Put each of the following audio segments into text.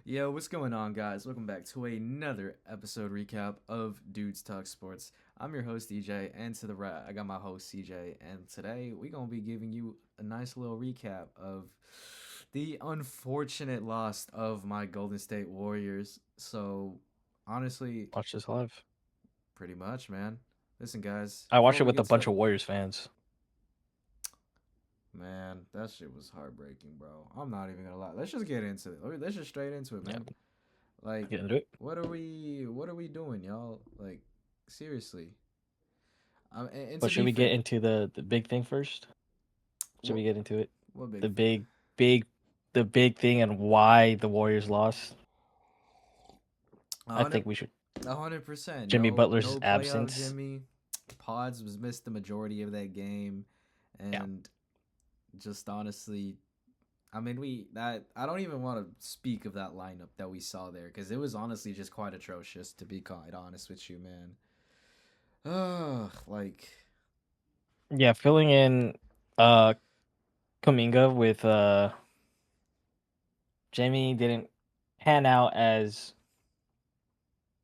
Yo, what's going on, guys? Welcome back to another episode recap of Dudes Talk Sports. I'm your host, DJ, and to the right, I got my host, CJ. And today, we're going to be giving you a nice little recap of the unfortunate loss of my Golden State Warriors. So, honestly, Watch this live. pretty much, man. Listen, guys, I before watched it we with a get bunch started, of Warriors fans. man, that shit was heartbreaking, bro. I'm not even gonna lie. Let's just get into it. Let's just straight into it, Yeah, man. Like, get into it. what are we doing, y'all? Like, seriously. And But to should be we get fair, into the big thing first? Should what we get into it? what big The thing? big, the big thing and why the Warriors lost. A I hundred, think we should. 100%. Jimmy No, Butler's no playoff absence. Jimmy. Pods was missed the majority of that game, Yeah, and just honestly, I mean, we that I don't even want to speak of that lineup that we saw there because it was honestly just quite atrocious. To be quite honest with you, man. Ugh, like, yeah. Filling in, uh, Kaminga with Jamie didn't pan out as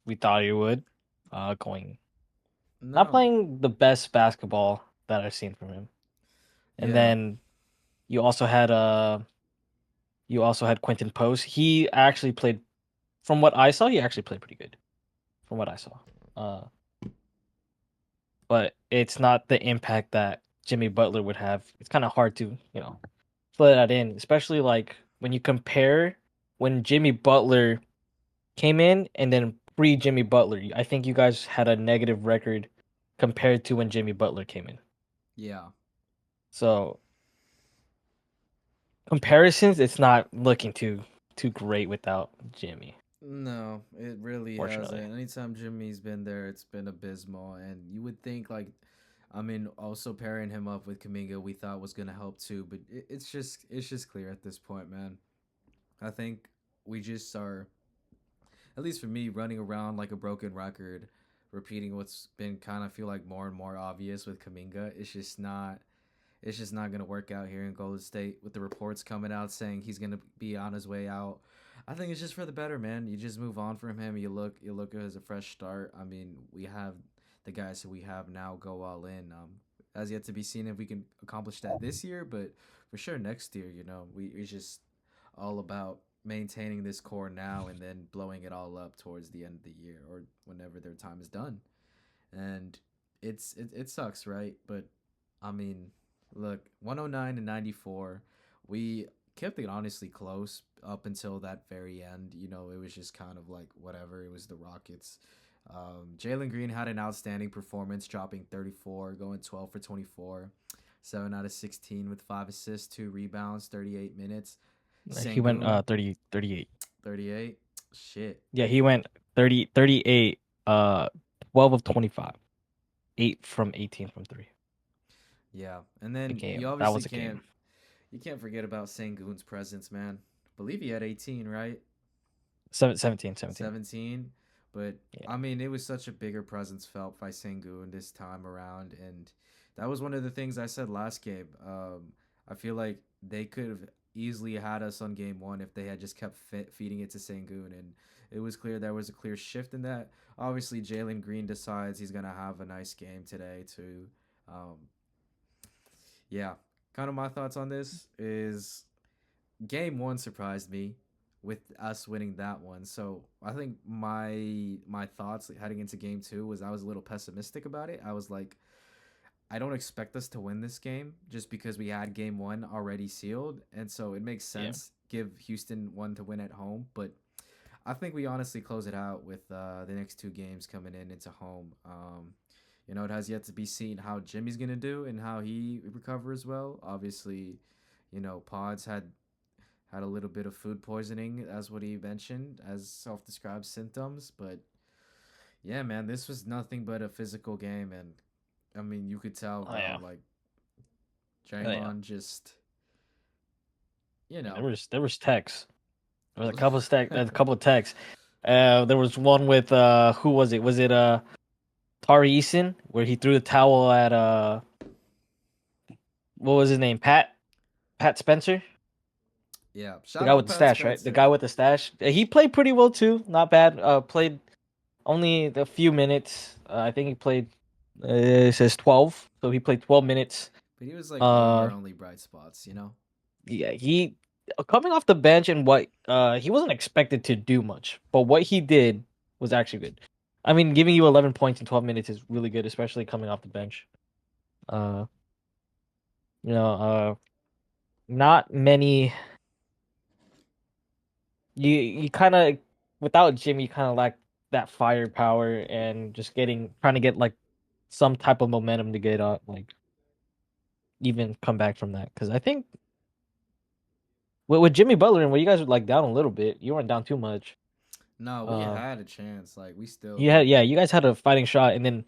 we thought he would. Going not no, playing the best basketball that I've seen from him. And yeah, then you also had Quentin Post. He actually played, from what I saw, he actually played pretty good. From what I saw, uh, but it's not the impact that Jimmy Butler would have. It's kind of hard to fill that in, especially like when you compare when Jimmy Butler came in and then pre Jimmy Butler. I think you guys had a negative record compared to when Jimmy Butler came in. yeah. So comparisons, it's not looking too great without Jimmy. No, it really Fortunately, hasn't. Anytime Jimmy's been there, it's been abysmal. And you would think, like, I mean, also pairing him up with Kaminga, we thought was gonna help too. But it's just clear at this point, man. I think we just are, at least for me, running around like a broken record, repeating what's been kind of feel like more and more obvious with Kaminga. It's just not gonna work out here in Golden State with the reports coming out saying he's gonna be on his way out. I think it's just for the better, man. You just move on from him. You look as a fresh start. I mean, we have the guys who we have now go all in. As yet to be seen if we can accomplish that this year, but for sure next year. It's just all about maintaining this core now and then blowing it all up towards the end of the year or whenever their time is done. And it sucks, right? But I mean, look, 109 and 94, we kept it honestly close up until that very end. It was just kind of like whatever. It was the Rockets. Jalen Green had an outstanding performance, dropping 34, going 12 for 24, 7 out of 16 with 5 assists, 2 rebounds, 38 minutes. he went Sangoon, 38. 38. Shit. Yeah, he went 38, 12 of 25, 8 from 18 from 3. Yeah. And A then you game. That obviously was a game. can't forget about Sangoon's presence, man. I believe he had 18, right? 17. 17. But Yeah. I mean, it was such a bigger presence felt by Sangoon this time around, and that was one of the things I said last game. I feel like they could have easily had us on game one if they had just kept feeding it to Sangoon, and it was clear there was a clear shift in that. Obviously, Jalen Green decides he's gonna have a nice game today too. Um, yeah, kind of my thoughts on this is game one surprised me with us winning that one. So I think my thoughts heading into game two was I was a little pessimistic about it. I was like, I don't expect us to win this game just because we had game one already sealed, and so it makes Yeah. sense give Houston one to win at home. But I think we honestly close it out with the next two games coming into home. It has yet to be seen how Jimmy's gonna do and how he recovers well. Obviously, Pods had a little bit of food poisoning, as what he mentioned, as self-described symptoms. But yeah, man, this was nothing but a physical game, and I mean, you could tell, Oh bro. yeah. Like Oh yeah. Draymond just, you Yeah, know, there was texts. There was a couple of texts. There was one with who was it? Was it Tari Eason where he threw the towel at what was his name? Pat Spencer? Yeah. The Shout guy out with the Pat stash, right? The guy Spencer. with the stash. He played pretty well too. Not bad. Played only a few minutes. I think he played. It says 12, so he played 12 minutes. But he was like one of Uh, our only bright spots, you know? yeah, he coming off the bench and what he wasn't expected to do much, but what he did was actually good. I mean, giving you 11 points in 12 minutes is really good, especially coming off the bench. Uh, you know, not many. You kind of without Jim, you kind of lack that firepower and just trying to get like some type of momentum to get up, like even come back from that. Because I think with Jimmy Butler and where you guys were like down a little bit, you weren't down too much. No, we Uh, had a chance. Like we still you had like yeah, you guys had a fighting shot, and then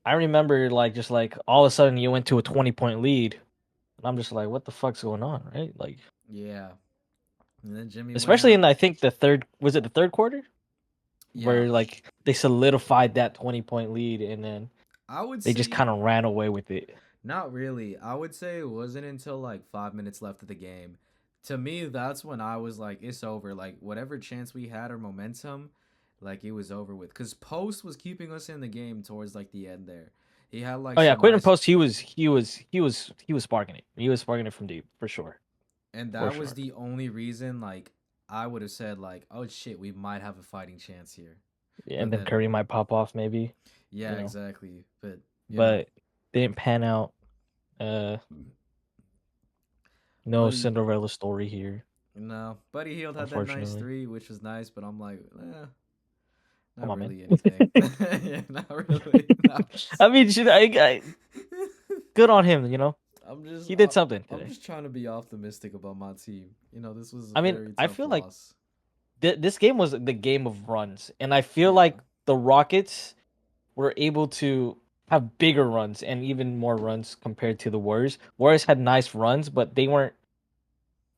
I remember like just like all of a sudden you went to a 20-point lead, and I'm just like, what the fuck's going on, right? Like, yeah. And then Jimmy went especially out. in I think the third quarter Yeah. where like they solidified that 20-point lead, and then I would they just kind say of ran away with it. not really. I would say it wasn't until like 5 minutes left of the game. To me, that's when I was like, it's over. Like whatever chance we had or momentum, like it was over with. Cause Post was keeping us in the game towards like the end there. He had like Oh yeah, some Quinton nice, Post, he was sparking it. He was sparking it from deep for sure, and for that was sure. the only reason like I would have said like, oh shit, we might have a fighting chance here. Yeah, and But then then, Curry might pop off maybe, yeah, you know, exactly. But you know, but didn't pan out. Uh, no Buddy, Cinderella story here, no, Buddy Hield had that nice unfortunately. three, which was nice. But I'm like, Come not on, man. really anything. Yeah, not really. Not I mean, good on him. You know, I'm just he I, did something I'm today. just trying to be optimistic about my team. You know, this was a I mean, very I tough feel like loss. this game was the game of runs, and I feel Yeah. like the Rockets were able to have bigger runs and even more runs compared to the Warriors. Warriors had nice runs, but they weren't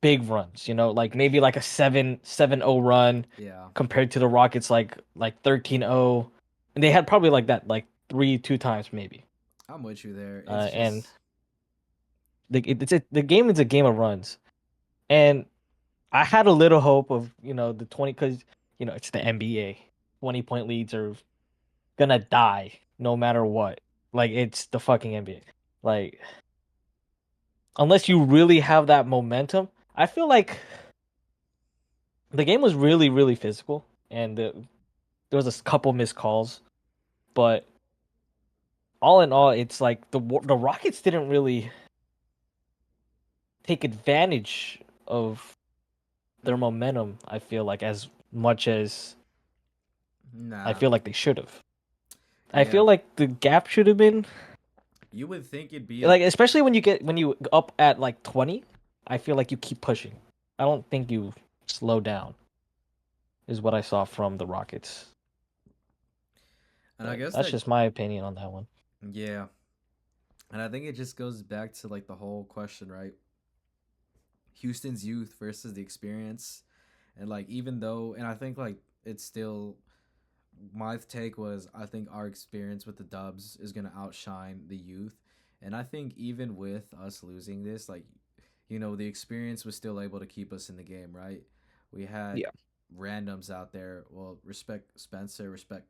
big runs, you know, like maybe like a 7-0 run Yeah. compared to the Rockets like 13-0. And they had probably like that like 3-2 times maybe. I'm with you there. It's And just the game is a game of runs. And I had a little hope of, the 20 cuz it's the NBA. 20-point leads are gonna die no matter what. Like it's the fucking NBA. Like unless you really have that momentum, I feel like the game was really really physical and there was a couple missed calls, but all in all, it's like the Rockets didn't really take advantage of their momentum. I feel like as much as I nah. feel like they should have. I Yeah. feel like the gap should have been You would think it'd be like, especially when you up at like 20. I feel like you keep pushing. I don't think you slow down. Is what I saw from the Rockets. and I But guess that's that just my opinion on that one. yeah. And I think it just goes back to like the whole question, right? Houston's youth versus the experience. And like even though and I think like it's still my take was I think our experience with the Dubs is gonna outshine the youth. And I think even with us losing this, like the experience was still able to keep us in the game, right? We had Yeah. randoms out there. Well, respect Spencer, respect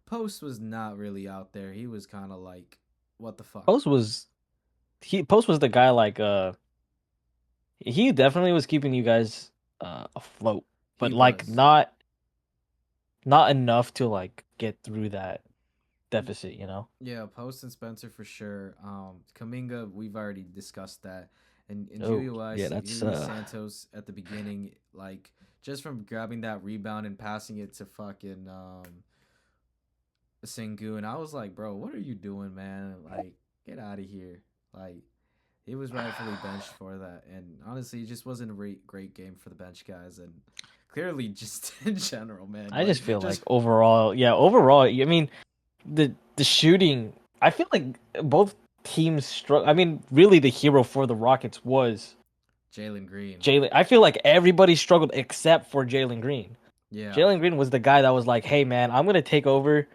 Post was not really out there. He was kind of like, what the fuck? Post was Post was the guy like he definitely was keeping you guys afloat, He but like was. not enough to like get through that deficit, you know? Yeah, Post and Spencer for sure. Kaminga, we've already discussed that. And Oh, yeah, that's Julio Santos at the beginning, like just from grabbing that rebound and passing it to fucking Sengu, and I was like, bro, what are you doing, man? Like, get out of here. Like, he was rightfully benched for that, and honestly, it just wasn't a great game for the bench guys, and clearly just in general, man. I Like, just feel like just overall, I mean, the shooting, I feel like both teams struggle. I mean, really the hero for the Rockets was Jalen Green. Jalen. I feel like everybody struggled except for Jalen Green. Yeah, Jalen Green was the guy that was like, "Hey man, I'm gonna take over.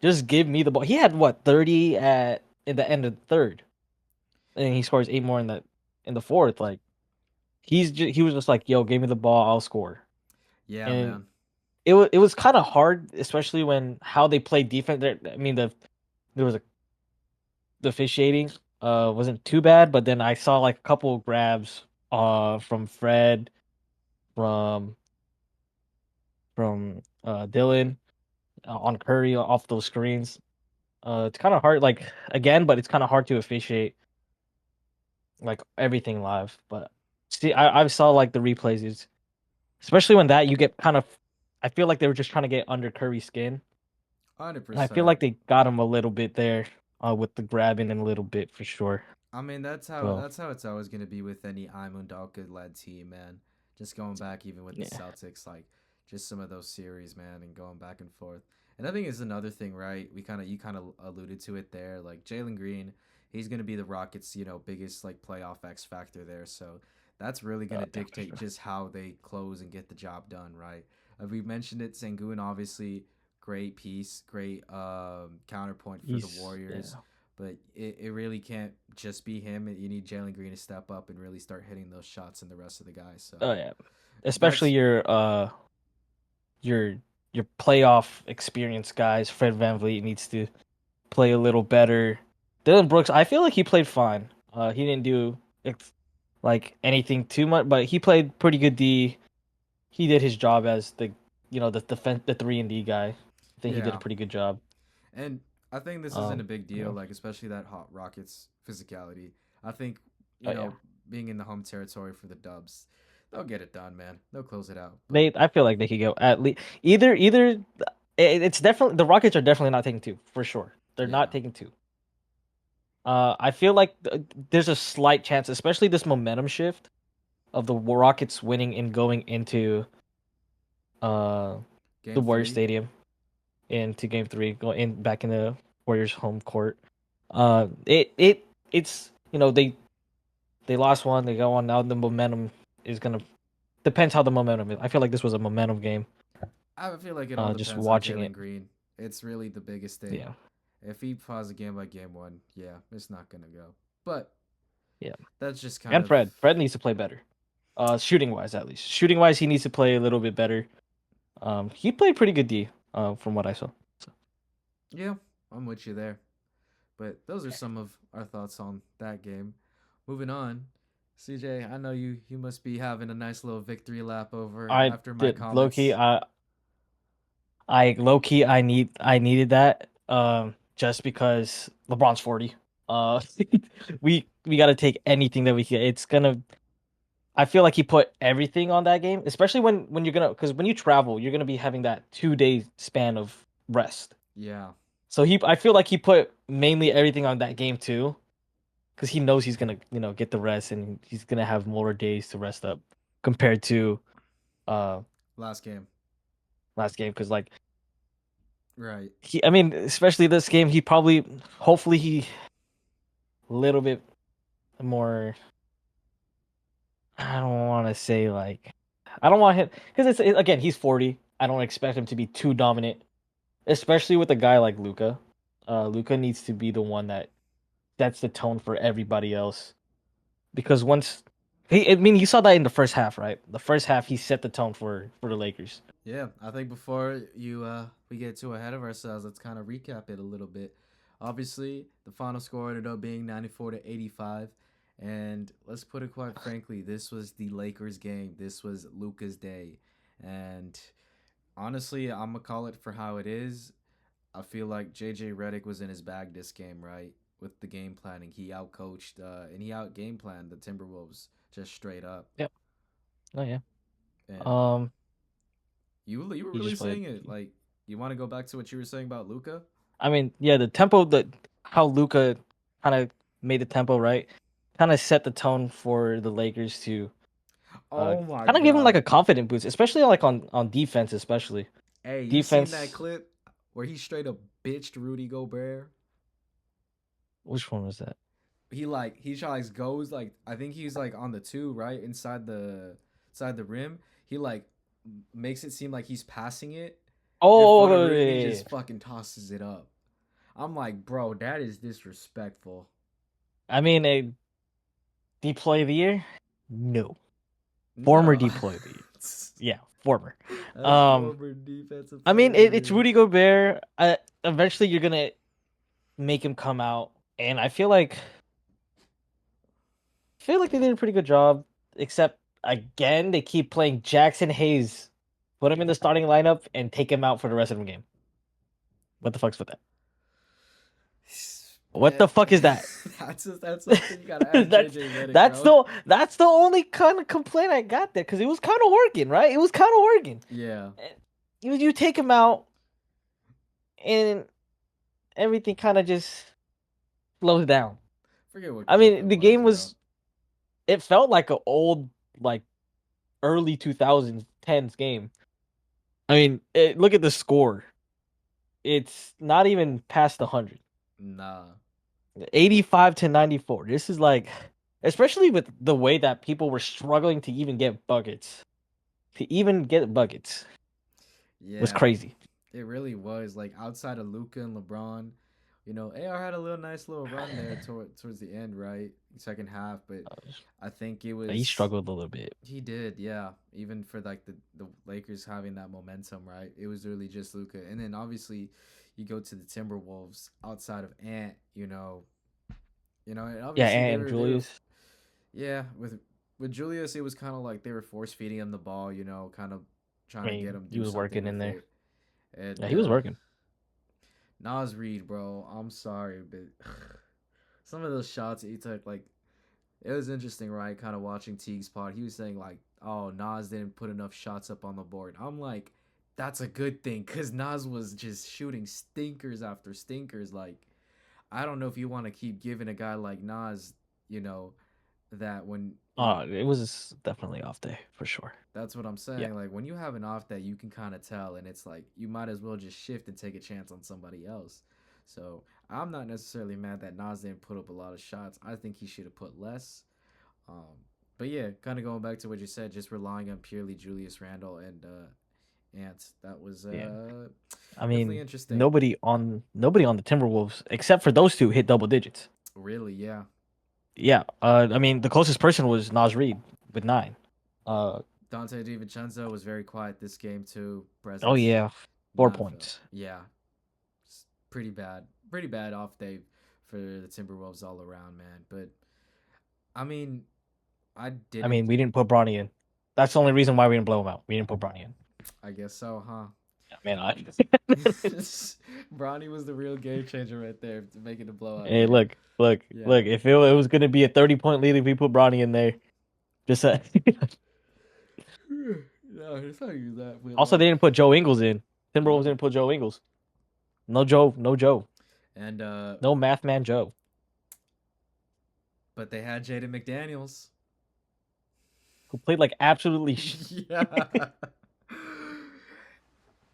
Just give me the ball." He had what 30 at in the end of the third, and he scores 8 more in the fourth. Like he was just like, "Yo, give me the ball, I'll score." Yeah, And man. it was kind of hard, especially when how they played defense. I mean, there was a the officiating wasn't too bad, but then I saw like a couple of grabs from Fred, from Dylan on Curry off those screens. It's kind of hard, like again, but it's kind of hard to officiate like everything live. But see, I saw like the replays, especially when that you get kind of. I feel like they were just trying to get under Curry's skin, and I feel 100%. like they got him a little bit there with the grabbing and a little bit for sure. I mean, So that's how it's always gonna be with any Iman Dalka led team, man. Just going back even with the yeah, Celtics, like just some of those series, man, and going back and forth. And I think it's another thing, right? You kind of alluded to it there. Like Jalen Green, he's gonna be the Rockets, biggest like playoff X factor there. So that's really gonna yeah, for dictate sure. just how they close and get the job done, right? We mentioned it, Sengun, obviously great piece, great counterpoint for the Yeah. Warriors, but it really can't just be him. You need Jalen Green to step up and really start hitting those shots and the rest of the guys. So Oh yeah. Especially that's your your playoff experience guys. Fred VanVleet needs to play a little better. Dylan Brooks, I feel like he played fine. He didn't do like anything too much, but he played pretty good D. He did his job as the 3 and D guy. I think he did a yeah. pretty good job. And I think this isn't a Um, big deal, yeah. like especially that Hot Rockets physicality. I think Oh yeah. being in the home territory for the Dubs, they'll get it done, man. They'll close it out. But I feel like they could go at least either. It's definitely the Rockets are definitely not taking two for sure. They're not yeah, taking two. I feel like there's a slight chance, especially this momentum shift of the Rockets winning and going into uh the game Warriors three. Stadium into Game 3, going in back in the Warriors home court. It's they lost one, they go on now. The momentum is gonna depends how the momentum is. I feel like this was a momentum game. I feel like it all Just depends on watching Jalen it, Green. It's really the biggest thing. yeah, If he falls a game by game one, yeah, it's not gonna go. But yeah. that's just kind And of Fred needs to play better. Shooting wise, at least shooting wise, he needs to play a little bit better. He played pretty good D, from what I saw. So, yeah, I'm with you there. But those are some of our thoughts on that game. Moving on, CJ, I know you must be having a nice little victory lap over I after my did low key. comments. I low key. I needed that. Just because LeBron's 40. Uh, we got to take anything that we can. It's gonna. I feel like he put everything on that game, especially when you're gonna because when you travel, you're gonna be having that 2 day span of rest. Yeah, So I feel like he put mainly everything on that game too, because he knows he's gonna get the rest and he's gonna have more days to rest up compared to uh last game. last game. Because like Right. I mean, especially this game, hopefully he a little bit more. I don't want to say like I don't want him because again he's 40. I don't expect him to be too dominant, especially with a guy like Luca. Luca needs to be the one that sets the tone for everybody else because once I mean, you saw that in the first half, right? The first half, he set the tone for the Lakers. Yeah, I think before we get too ahead of ourselves, let's kind of recap it a little bit. Obviously, the final score ended up being 94 to 85, and let's put it quite frankly, this was the Lakers game. This was Luca's day. And honestly, I'm gonna call it for how it is. I feel like JJ Redick was in his bag this game, right? With the game planning, he outcoached and he out game planned the Timberwolves just straight up. Yep. Oh yeah. And Um, you were he really just played. saying it like you want to go back to what you were saying about Luca? I mean, yeah, the tempo, the how Luca kind of made the tempo right, kind of set the tone for the Lakers to Oh my kind of give him like god! a confident boost, especially like on defense, especially Hey, you seen that defense. clip where he straight up bitched Rudy Gobert? Which one was that? He like goes like I think he's like on the two right inside the rim. He like makes it seem like he's passing it in Oh, front of Rudy and he yeah. just fucking tosses it up. I'm like, bro, that is disrespectful. I mean, a the play of the year? No. Former No. deploy lead. Yeah, former. That's Um, former defensive I mean, player of the it's year. Rudy Gobert. Eventually, you're gonna make him come out, and I feel like they did a pretty good job. Except again, they keep playing Jackson Hayes. Put him in the starting lineup and take him out for the rest of the game. What the fuck's with that? What Man, the fuck is that? that's something you gotta ask that's JJ Redick, that's bro. the only kind of complaint I got there because it was kind of working, right? It was kind of working. Yeah. And you take him out and everything kind of just slows down. Forget I what mean, that the was, game bro. was it felt like an old like early 2010s game. I mean, look at the score. It's not even past 100. Nah. 85 to 94. This is like especially with the way that people were struggling to even get buckets. To even get buckets was Yeah. crazy. It really was. Like outside of Luca and LeBron, AR had a nice little run there towards the end, right? Second half, but I think it He was struggled a little bit. he did, yeah. Even for like the Lakers having that momentum, right? It was really just Luca. And then obviously you go to the Timberwolves outside of Ant, and Yeah, obviously and Julius. yeah, with Julius it was kind of like they were force feeding him the ball, kind of I trying to get mean, him he do was something working in with there. it. And Yeah, he was working. Nas Reed, bro, I'm sorry, but some of those shots he took, like, it was interesting, right? Kind of watching Teague's pod. He was saying, like, oh, Nas didn't put enough shots up on the board. I'm like, that's a good thing because Nas was just shooting stinkers after stinkers. Like, I don't know if you want to keep giving a guy like Nas, you know, that when, It was definitely off day for sure. that's what I'm Yeah. saying. Like, when you have an off that you can kind of tell, and it's like, you might as well just shift and take a chance on somebody else. So, I'm not necessarily mad that Nas didn't put up a lot of shots. I think he should have put less. Um, but yeah, kind of going back to what you said, just relying on purely Julius Randle and Ant. That was Yeah. I definitely mean, interesting. nobody on the Timberwolves except for those two hit double digits. Really, yeah. Yeah. I mean, the closest person was Nas Reed with 9. Uh, Dante DiVincenzo was very quiet this game too. oh Presence, yeah, 4 not felt. points. Yeah, pretty bad. Pretty bad off day for the Timberwolves all around, man. But I mean, I I didn't. mean, we didn't put Bronny in. That's the only reason why we didn't blow him out. We didn't put Bronny in. I guess so, huh? Yeah, man, Bronny was the real game changer right there to make it a blowout hey, game. look, look, Yeah. look. If it was gonna be a 30-point lead, if we put Bronny in there, just No, it's not even that. But also they like, didn't put Joe Ingles in. Timberwolves no. didn't put Joe Ingles. No Joe, no Joe, And no math man Joe. but they had Jaden McDaniels. Who played like absolutely Yeah.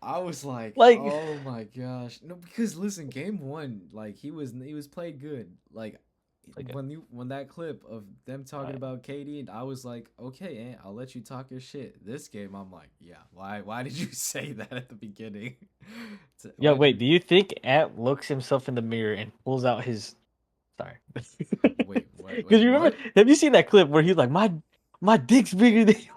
I was like, like oh my gosh. No, because listen, game one, like he was played good. Like okay. when that clip of them talking Uh, about KD, and I was like, okay, Ant, I'll let you talk your shit. This game, I'm like, yeah, why did you say that at the beginning? yeah, Why'd wait. you Do you think Ant looks himself in the mirror and pulls out his? Sorry, wait, what, because wait, you remember? what? Have you seen that clip where he's like, my dick's bigger than yours?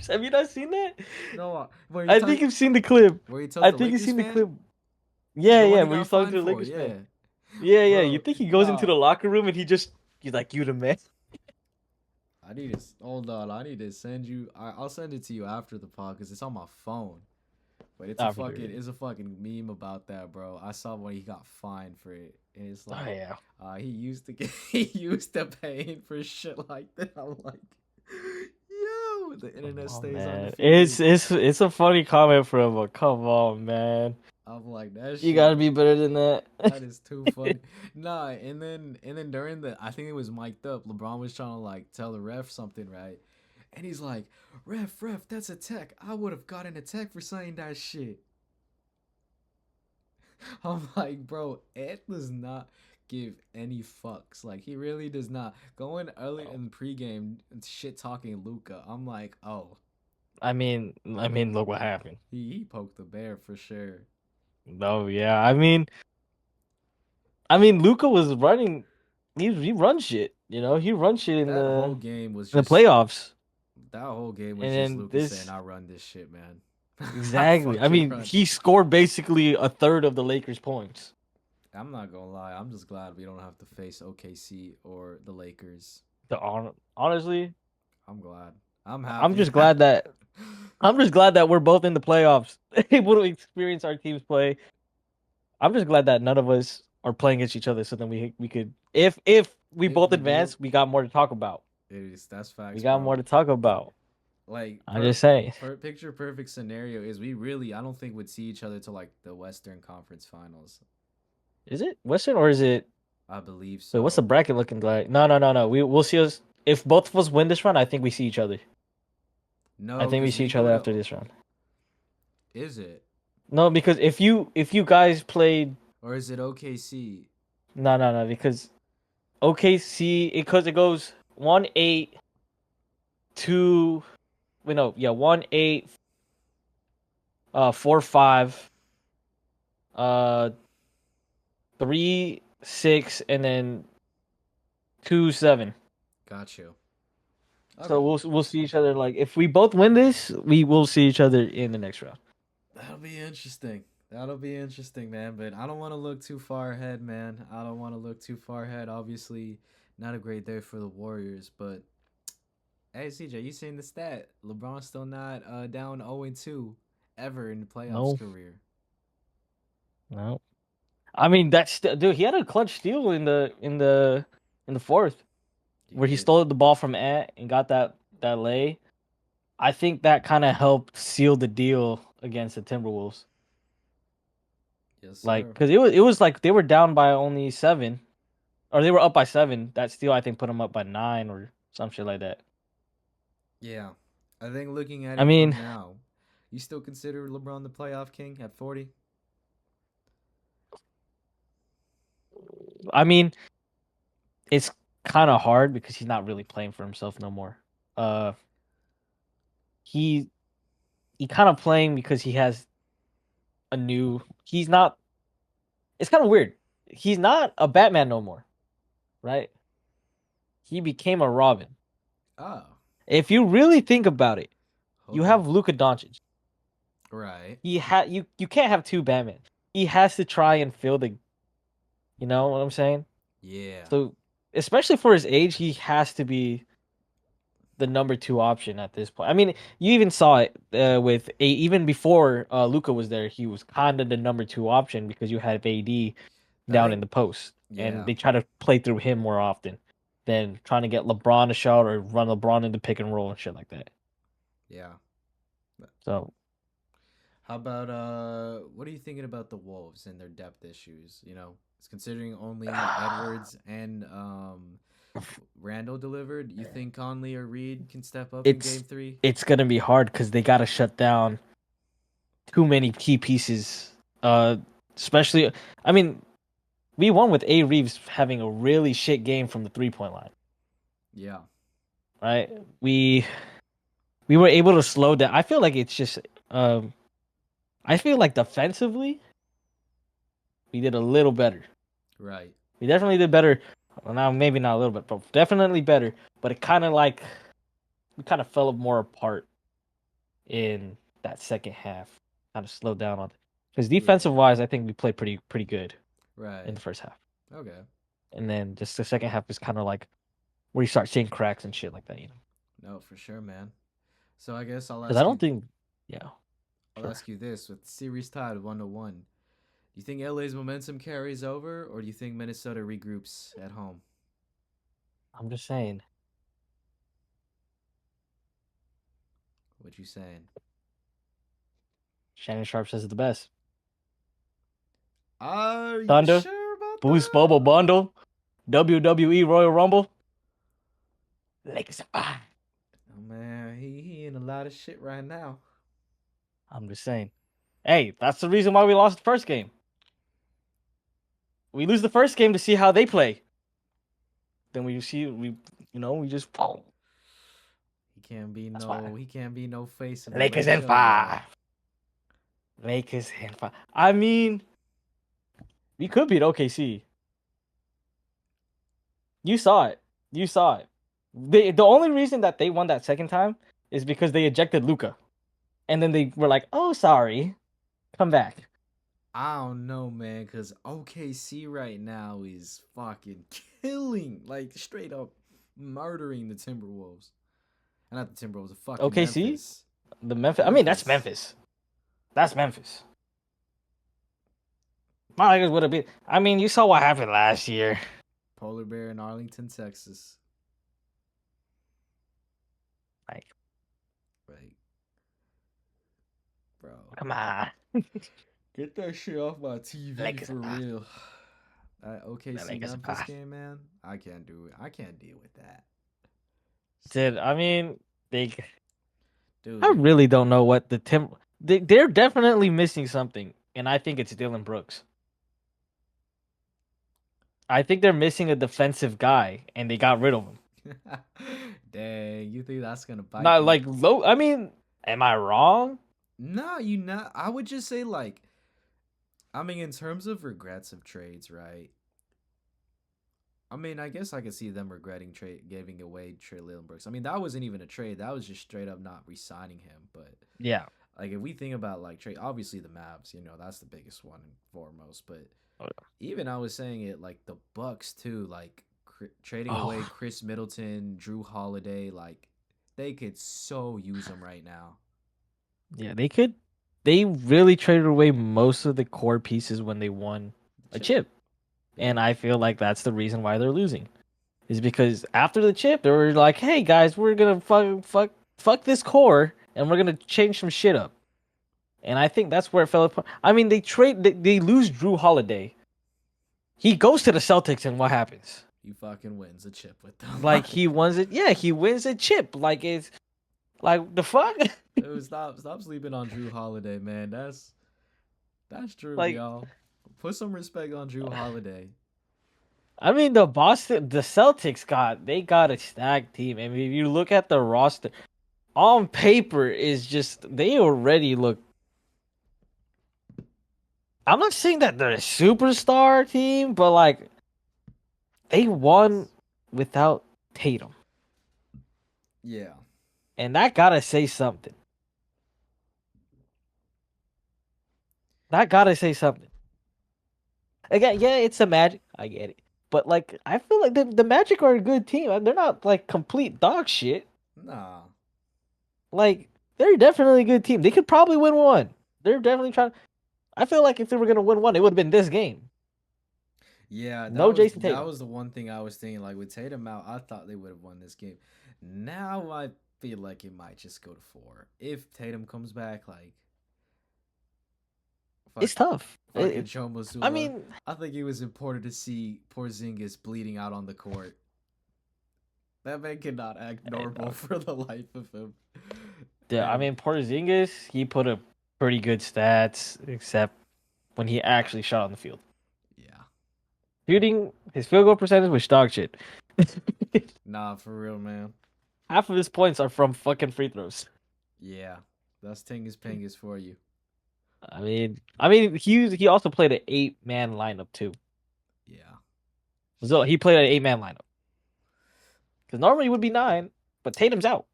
Have you not seen that? No, where you I think talk you've seen the clip. where you told I the think you've Lakers seen the fan? clip. Yeah, The one yeah, he where got he's talking fined to the for, Lakers fan. yeah. Yeah, yeah. You Bro, think he goes into nah. the locker room and he's like, you the man. I need to hold on. I need to send you. I'll send it to you after the pod because it's on my phone. But Nah, for sure. it's a fucking meme about that, bro. I saw when he got fined for it, and it's Oh like, yeah. he used to get he used to paying for shit like that. I'm like, yo, the Come internet on, stays man. undefeated. It's a funny comment from him, but come on, man. I'm like that You shit. gotta be better than that. That is too funny. Nah, and then during I think it was mic'd up. LeBron was trying to like tell the ref something, right? And he's like, ref, that's a tech. I would have gotten a tech for saying that shit. I'm like, bro, Ed does not give any fucks. Like he really does not. Going early Oh, in pregame and shit talking Luca. I'm like, oh, I mean, look what happened. he poked the bear for sure. No, yeah. I mean, Luca was running. He runs shit. You know, he runs shit in That whole the game was in the just playoffs. That whole game was And just then Lucas saying, this "I run this shit, man. I exactly. I fucking mean, run." he scored basically a third of the Lakers' points. I'm not gonna lie. I'm just glad we don't have to face OKC or the Lakers. Honestly, I'm glad. I'm I'm happy. just glad that I'm just glad that we're both in the playoffs, able to experience our teams play. I'm just glad that none of us are playing against each other, so then we could, if we If both we do, advance, we got more to talk about. that's We facts, got more bro. to talk about. Like I'm just saying. picture perfect scenario is we really I don't think would see each other till like the Western Conference Finals. Is it Western or is it? I believe Wait, what's the so. bracket looking like? No, no, no, no. We'll see us if both of us win this round. I think we see each other. I No, think we because see we each go other to. after this round. Is it No, because if you guys played, or is it OKC? no, no, no, because OKC because it goes 1-8, 2. Wait, no, yeah, 1-8, 4-5, 3-6, and then 2-7. Got you. So Okay. we'll see each other. Like if we both win this, we will see each other in the next round. That'll be interesting. That'll be interesting, man. But I don't want to look too far ahead, man. I don't want to look too far ahead. Obviously, not a great day for the Warriors, but hey, CJ, you seen the stat? LeBron's still not down 0-2 ever in the playoffs No, career. no. I mean that's dude. He had a clutch steal in the fourth He where he did. stole the ball from Ant and got that lay. I think that kind of helped seal the deal against the Timberwolves. Yes, Like, sir. cause it was like they were down by only 7, or they were up by 7. That steal I think put them up by 9 or some shit like that. Yeah. I think looking at I it from mean, now, you still consider LeBron the playoff king at 40? I mean, it's kind of hard because he's not really playing for himself no more. Uh, he he kind of playing because he has a new. He's not. It's kind of weird. He's not a Batman no more, right? He became a Robin. Oh, If you really think about it, you okay. have Luka Doncic. Right. You can't have two Batman. He has to try and fill the. You know what I'm saying? Yeah. So, especially for his age, he has to be the number 2 option at this point. I mean, you even saw it with even before Luca was there, he was kind of the number 2 option because you had AD I down in think, the post, and yeah. they try to play through him more often than trying to get LeBron a shot or run LeBron into pick and roll and shit like that. Yeah. So How about what are you thinking about the Wolves and their depth issues? You know, it's considering only Edwards and Randall delivered. You think Conley or Reed can step up in it's game 3? it's gonna be hard because they gotta shut down too many key pieces. Especially, I mean, we won with A Reeves having a really shit game from the 3-point line. Yeah. Right? We were able to slow down. I feel like it's just I feel like defensively we did a little better. Right. We definitely did better. Well, now maybe not a little bit, but definitely better. But it kind of like we kind of fell more apart in that second half. Kind of slowed down on because Yeah. defensive wise, I think we played pretty good in Right. the first half, Okay. and then just the second half is kind of like where you start seeing cracks and shit like that. No, for sure, man. So I guess Because I don't think, yeah, I'll sure. ask you this with series tied 1-1. Do you think LA's momentum carries over or do you think Minnesota regroups at home? I'm just saying. What you saying? Shannon Sharp says it the best. Are you Thunder, sure about Boost that? Bubble Bundle, WWE Royal Rumble, Lakers in 5. Oh man, he in a lot of shit right now. I'm just saying. Hey, that's the reason why we lost the first game. We lose the first game to see how they play. Then we just that's why. He can't be no face of the Lakers Lake in Show, bro. 5. Lakers in 5. I mean, we could beat OKC. You saw it. You saw it. The only reason that they won that second time is because they ejected Luca, and then they were like, "Oh, sorry, come back." I don't know, man, because OKC right now is fucking killing, like straight up murdering the Timberwolves. Not the Timberwolves, the fucking OKC, Memphis. the Memphis. I mean, that's Memphis. Memphis. That's Memphis. My Lakers would have been. I mean, you saw what happened last year. Polar Bear in Arlington, Texas. Like, Like, bro. come on, Get that shit off my TV Lakers for are past. real. That The OKC Lakers are Memphis past. game, man. I can't do it. I can't deal with that. Dude, I mean, they. I Dude, really don't know what the Tim. They're definitely missing something, and I think it's Dylan Brooks. I think they're missing a defensive guy, and they got rid of him. dang, you think that's gonna bite Not them? like low. I mean, am I wrong? No, you not. I would just say like, I mean, in terms of regrets of trades, right? I mean, I guess I could see them regretting trade giving away Trey Brooks. I mean, that wasn't even a trade. That was just straight up not re-signing him. But Yeah. like, if we think about like trade, obviously the Mavs, that's the biggest one and foremost. But even I was saying it like the Bucks too, like trading away Oh, Chris Middleton, Drew Holiday, like they could so use them right now. yeah. They could. They really traded away most of the core pieces when they won a Chip, chip, yeah, and I feel like that's the reason why they're losing. Is because after the chip, they were like, "Hey guys, we're gonna fuck this core, and we're gonna change some shit up." And I think that's where it fell apart. I mean, they lose Drew Holiday. He goes to the Celtics, and what happens? he fucking wins a chip with them. Like he wins it. Yeah, he wins a chip. Like it's like the fuck. Dude, stop sleeping on Drew Holiday, man. That's true, Like y'all. Put some respect on Drew Holiday. I mean, the Celtics got a stacked team. I mean, if you look at the roster on paper, is just they already look. I'm not saying that they're a superstar team, but like they won without Tatum, Yeah. and that gotta say something. That gotta say something. Again, yeah, it's a Magic. I get it, but like I feel like the Magic are a good team. They're not like complete dog shit. Nah. Like they're definitely a good team. They could probably win one. They're definitely trying. I feel like if they were gonna win one, it would have been this game. Yeah, No Jason that Tatum. was the one thing I was thinking. Like with Tatum out, I thought they would have won this game. Now I feel like it might just go to 4 if Tatum comes back. Like fuck, It's tough. fucking Joe I Mazzulla. mean, I think it was important to see Porzingis bleeding out on the court. That man cannot act hey, normal dog. for the life of him. Yeah, I And mean Porzingis, he put up pretty good stats, except when he actually shot on the field. yeah, Shooting, his field goal percentage was dog shit. nah, for real, man. Half of his points are from fucking free throws. Yeah, that's Tingus Pingus for you. I mean, he also played an 8-man lineup too. Yeah, So he played an 8-man lineup because normally it would be 9, but Tatum's out.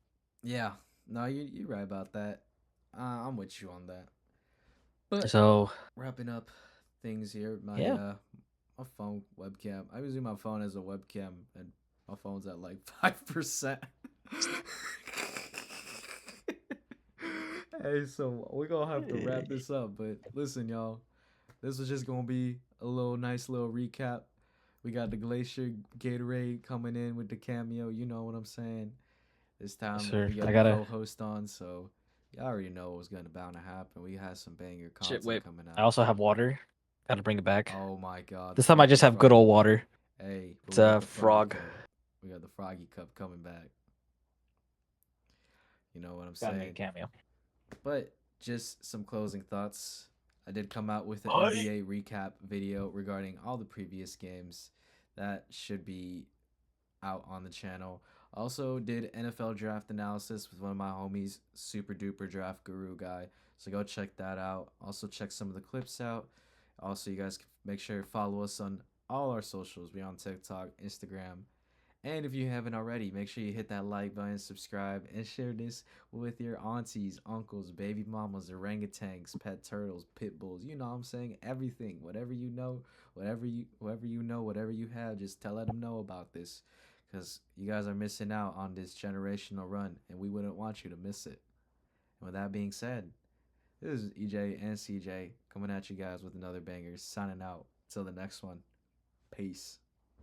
yeah. No, you're right about that. I'm with you on that. But So wrapping up things here, yeah, my phone webcam. I use my phone as a webcam, and my phone's at like 5%. Hey, so we're gonna have to wrap this up. But listen, y'all, this was just gonna be a nice little recap. We got the Glacier Gatorade coming in with the cameo. You know what I'm saying? This yes, time sir. we got I the gotta co-host on, so y'all already know what was gonna bound to happen. We had some banger shit. content Wait, coming I out. also have water. Gotta bring it back. Oh my god, the This time I just fucking have good froggy old cup. water. Hey, but It's we got a the froggy frog. cup. We got the froggy cup coming back. You know what I'm Gotta make a saying? cameo. But just some closing thoughts. I did come out with an Hi. NBA recap video regarding all the previous games that should be out on the channel. Also did NFL draft analysis with one of my homies, super duper draft guru guy. So go check that out. Also check some of the clips out. Also, you guys make sure to follow us on all our socials. We on TikTok, Instagram, And if you haven't already, make sure you hit that like button, subscribe, and share this with your aunties, uncles, baby mamas, orangutans, pet turtles, pit bulls. You know what I'm saying? Everything. Whatever you know, whoever you know, whatever you have, just tell them know about this. Because you guys are missing out on this generational run, and we wouldn't want you to miss it. And with that being said, this is EJ and CJ coming at you guys with another banger, signing out. Till the next one. Peace.